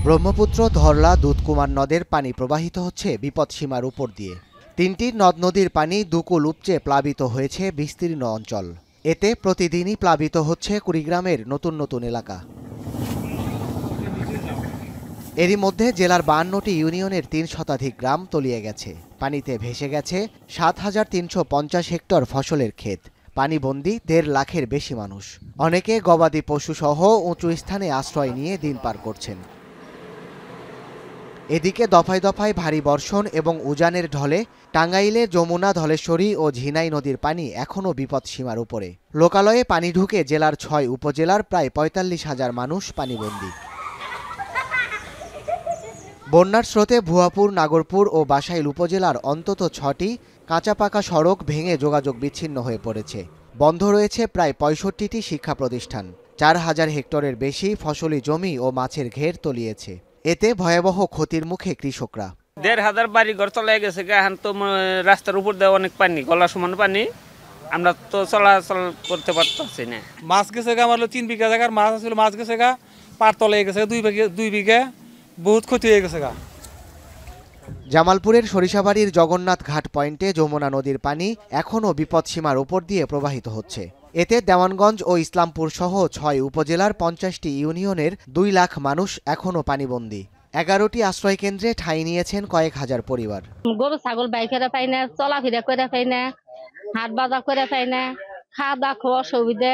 ব্রহ্মপুত্র, ধরলা, দুধকুমার নদের পানি প্রবাহিত হচ্ছে বিপদসীমার উপর দিয়ে। তিনটি নদ নদীর পানি দুকুল উপচে প্লাবিত হয়েছে বিস্তীর্ণ অঞ্চল। এতে প্রতিদিনই প্লাবিত হচ্ছে কুড়িগ্রামের নতুন নতুন এলাকা। এরই মধ্যে জেলার 52টি ইউনিয়নের ৩ শতাধিক গ্রাম তলিয়ে গেছে। পানিতে ভেসে গেছে ৭,৩৫০ হেক্টর ফসলের ক্ষেত। পানিবন্দী ১.৫ লাখের বেশি মানুষ। অনেকে গবাদি পশুসহ উঁচু স্থানে আশ্রয় নিয়ে দিন পার করছেন। এদিকে দফায় দফায় ভারী বর্ষণ এবং উজানের ঢলে টাঙ্গাইলে যমুনা, ধলেশ্বরী ও ঝিনাই নদীর পানি এখনও বিপদসীমার উপরে। লোকালয়ে পানি ঢুকে জেলার ৬ উপজেলার প্রায় ৪৫,০০০ মানুষ পানিবন্দী। বন্যার স্রোতে ভুয়াপুর, নাগরপুর ও বাসাইল উপজেলার অন্তত ৬টি কাঁচা পাকা সড়ক ভেঙে যোগাযোগ বিচ্ছিন্ন হয়ে পড়েছে। বন্ধ রয়েছে প্রায় ৬৫টি শিক্ষা প্রতিষ্ঠান। ৪,০০০ হেক্টরের বেশি ফসলি জমি ও মাছের ঘের তলিয়েছে। এতে ভয়াবহ ক্ষতির মুখে কৃষকরা। ১,৫০০ বাড়ি ঘর চলে গেছে। এখন তো রাস্তার উপর দিয়ে অনেক পানি, গলা সমান পানি, আমরা তো চলাচল করতে পারতেছি না। মাছ গেছে গা, আমার ৩ বিঘা জায়গার মাছ ছিল, মাছ গেছে গা, পার তলে গেছে ২ বিঘা, বহুত ক্ষতি হয়ে গেছে গা। জামালপুরের সরিষাবাড়ির জগন্নাথ ঘাট পয়েন্টে যমুনা নদীর পানি এখনও বিপদসীমার উপর দিয়ে প্রবাহিত হচ্ছে। এতে দেওয়ানগঞ্জ ও ইসলামপুর সহ ৬ উপজেলার ৫০টি ইউনিয়নের ২ লাখ মানুষ এখনও পানিবন্দী। ১১টি আশ্রয়কেন্দ্রে ঠাঁই নিয়েছেন কয়েক হাজার পরিবার। গরু ছাগল বাই করে পাই না, চলাফেরা করে পাই না, হাট বাজার করে পাই না, খাওয়া দাওয়া খুব অসুবিধা।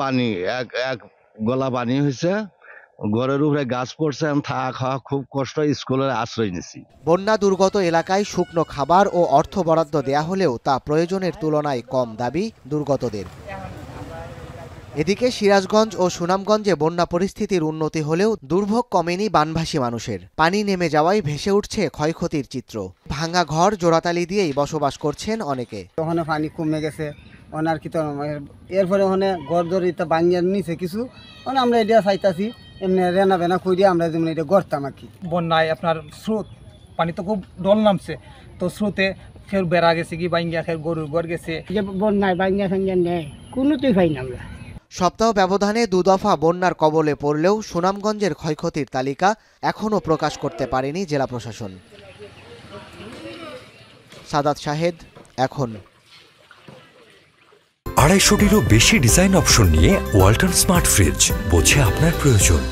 পানি এক গলা পানি হয়েছে, ঘরের উপরে গাছ পড়ছে, থাকা খাওয়া খুব কষ্ট, স্কুলের আশ্রয় নিছি। বন্যা দুর্গত এলাকায় শুকনো খাবার ও অর্থ বরাদ্দ দেয়া হলেও তা প্রয়োজনের তুলনায় কম দাবি দুর্গতদের। এদিকে সিরাজগঞ্জ ও সুনামগঞ্জে বন্যা পরিস্থিতির উন্নতি হলেও দুর্ভোগ কমেনি বানভাসী মানুষের। পানি নেমে যাওয়ায় ভেসে উঠছে ক্ষয়ক্ষতির চিত্র। ভাঙা ঘর, জোড়াতালি দিয়েই বসবাস করছেন অনেকে। ওখানে পানি কমে গেছে, ওনার কি এরপরে ওখানে গড় দরিতে বাঙ্গিয়ে নিছে কিছু, আমরা এটা চাইতাছি এমনি রেনা বেনা কই দিয়ে আমরা যেমন এটা গড়তাম আর কি। বন্যায় আপনার স্রোত, পানি তো খুব ডল নামছে, তো স্রোতে ফের বেড়া গেছে কি বাইঙ্গা, ফের গরুর ঘর গেছে। বন্যায় বাঙ্গিয়া ফাঙ্গিয়া নেই, কোনোতেই পাই না আমরা। সপ্তাহ ব্যবধানে ২ দফা বন্যার কবলে পড়লেও সুনামগঞ্জের ক্ষয়ক্ষতির তালিকা এখনও প্রকাশ করতে পারেনি জেলা প্রশাসন। সাদাত শাহেদ, এখন। ২৫০টিরও বেশি ডিজাইন অপশন নিয়ে ওয়ালটন স্মার্ট ফ্রিজ, বোঝে আপনার প্রয়োজন।